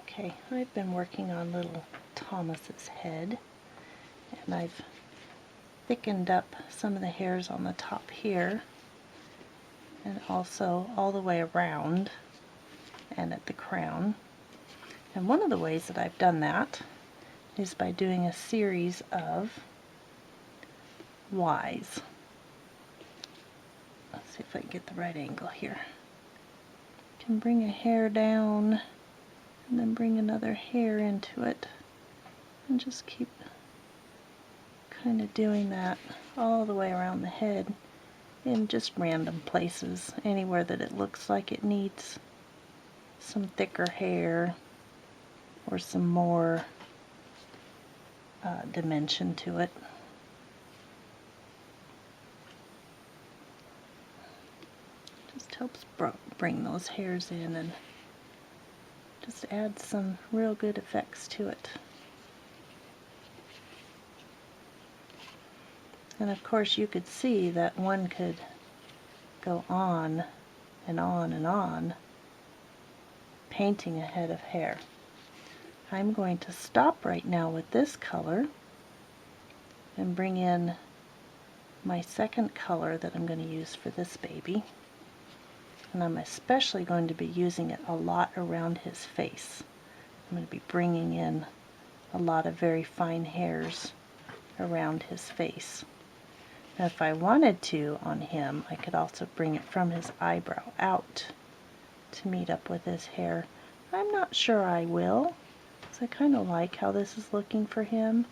Okay, I've been working on little Thomas's head, and I've thickened up some of the hairs on the top here, and also all the way around and at the crown. And one of the ways that I've done that is by doing a series of Ys. Let's see if I can get the right angle here. Can bring a hair down and then bring another hair into it, and just keep kind of doing that all the way around the head in just random places, anywhere that it looks like it needs some thicker hair or some more dimension to it. Just helps bring those hairs in and just add some real good effects to it. And of course you could see that one could go on and on and on painting a head of hair. I'm going to stop right now with this color and bring in my second color that I'm going to use for this baby. And I'm especially going to be using it a lot around his face. I'm going to be bringing in a lot of very fine hairs around his face. Now if I wanted to on him, I could also bring it from his eyebrow out to meet up with his hair. I'm not sure I will, because I kind of like how this is looking for him.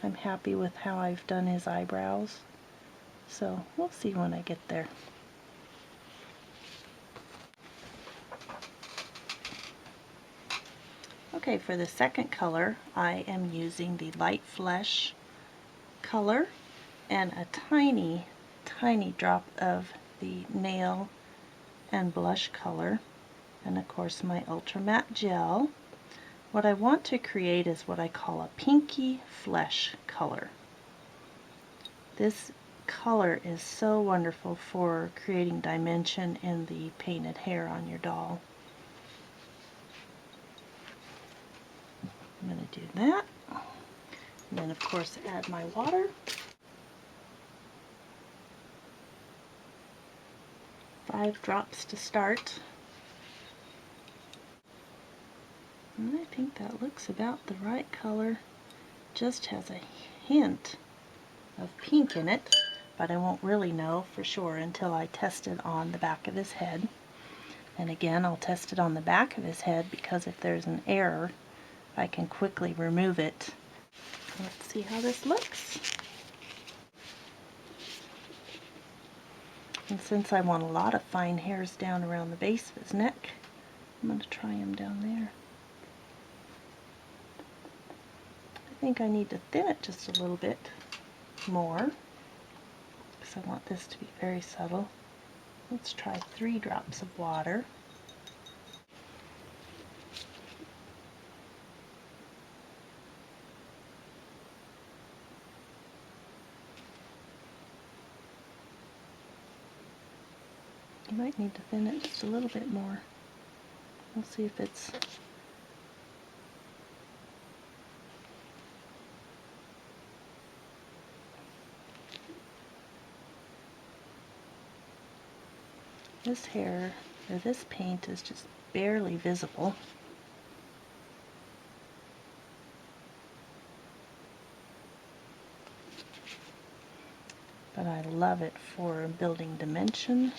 I'm happy with how I've done his eyebrows. So we'll see when I get there. Okay, for the second color, I am using the Light Flesh color and a tiny, tiny drop of the nail and blush color, and of course my Ultra Matte Gel. What I want to create is what I call a pinky flesh color. This color is so wonderful for creating dimension in the painted hair on your doll. I'm going to do that, and then of course add my water. Five drops to start. And I think that looks about the right color. Just has a hint of pink in it, but I won't really know for sure until I test it on the back of his head. And again, I'll test it on the back of his head because if there's an error, I can quickly remove it. Let's see how this looks. And since I want a lot of fine hairs down around the base of his neck, I'm going to try him down there. I think I need to thin it just a little bit more because I want this to be very subtle. Let's try 3 drops of water. You might need to thin it just a little bit more. We'll see if it's this hair, or this paint is just barely visible. But I love it for building dimension.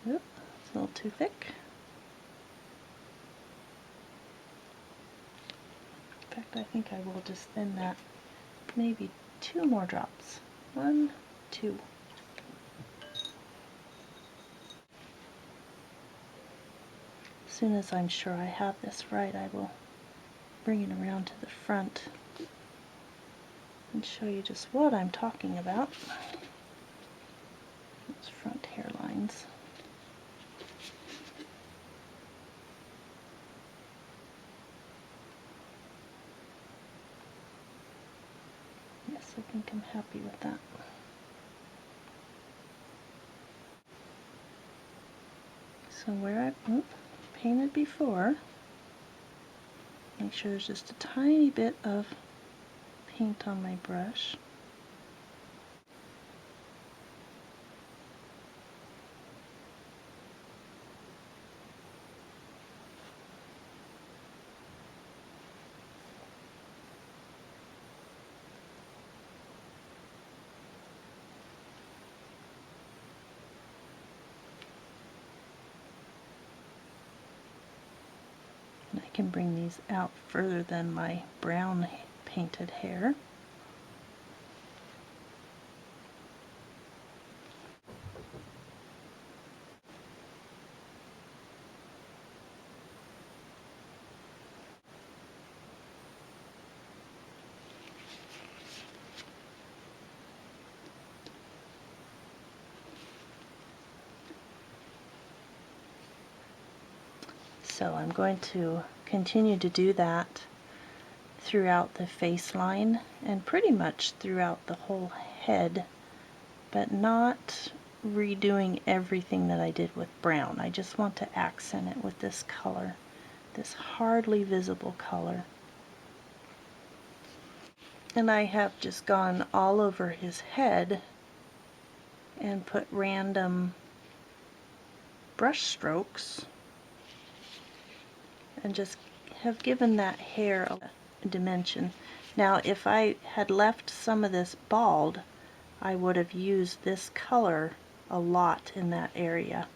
Oop, it's a little too thick. In fact, I think I will just thin that maybe 2 more drops. 1, 2. As soon as I'm sure I have this right, I will bring it around to the front and show you just what I'm talking about. Those front hairlines. Yes, I think I'm happy with that. So where I painted before. Make sure there's just a tiny bit of paint on my brush. And I can bring these out further than my brown painted hair. So I'm going to continue to do that throughout the face line and pretty much throughout the whole head, but not redoing everything that I did with brown. I just want to accent it with this color, this hardly visible color. And I have just gone all over his head and put random brush strokes and just have given that hair a dimension. Now if I had left some of this bald, I would have used this color a lot in that area.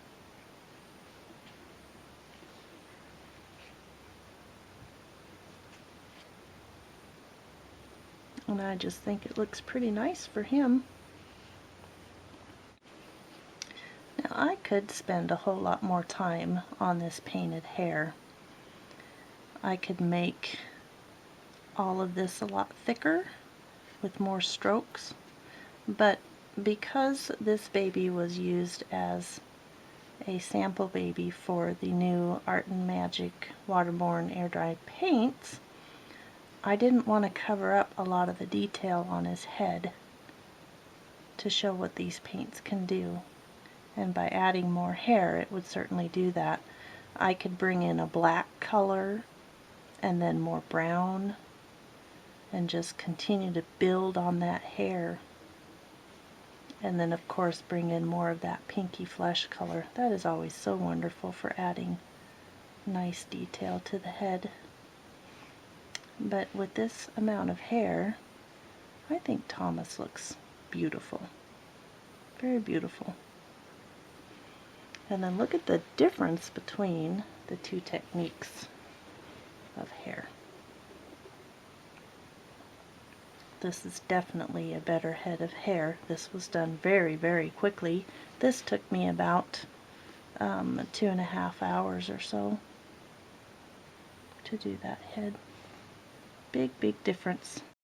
And I just think it looks pretty nice for him. Now I could spend a whole lot more time on this painted hair. I could make all of this a lot thicker with more strokes, but because this baby was used as a sample baby for the new Art and Magic waterborne air dried paints, I didn't want to cover up a lot of the detail on his head to show what these paints can do. And by adding more hair, it would certainly do that. I could bring in a black color and then more brown and just continue to build on that hair. And then of course bring in more of that pinky flesh color. That is always so wonderful for adding nice detail to the head. But with this amount of hair, I think Thomas looks beautiful. Very beautiful. And then look at the difference between the two techniques of hair. This is definitely a better head of hair. This was done very, very quickly. This took me about 2.5 hours or so to do that head. Big, big difference.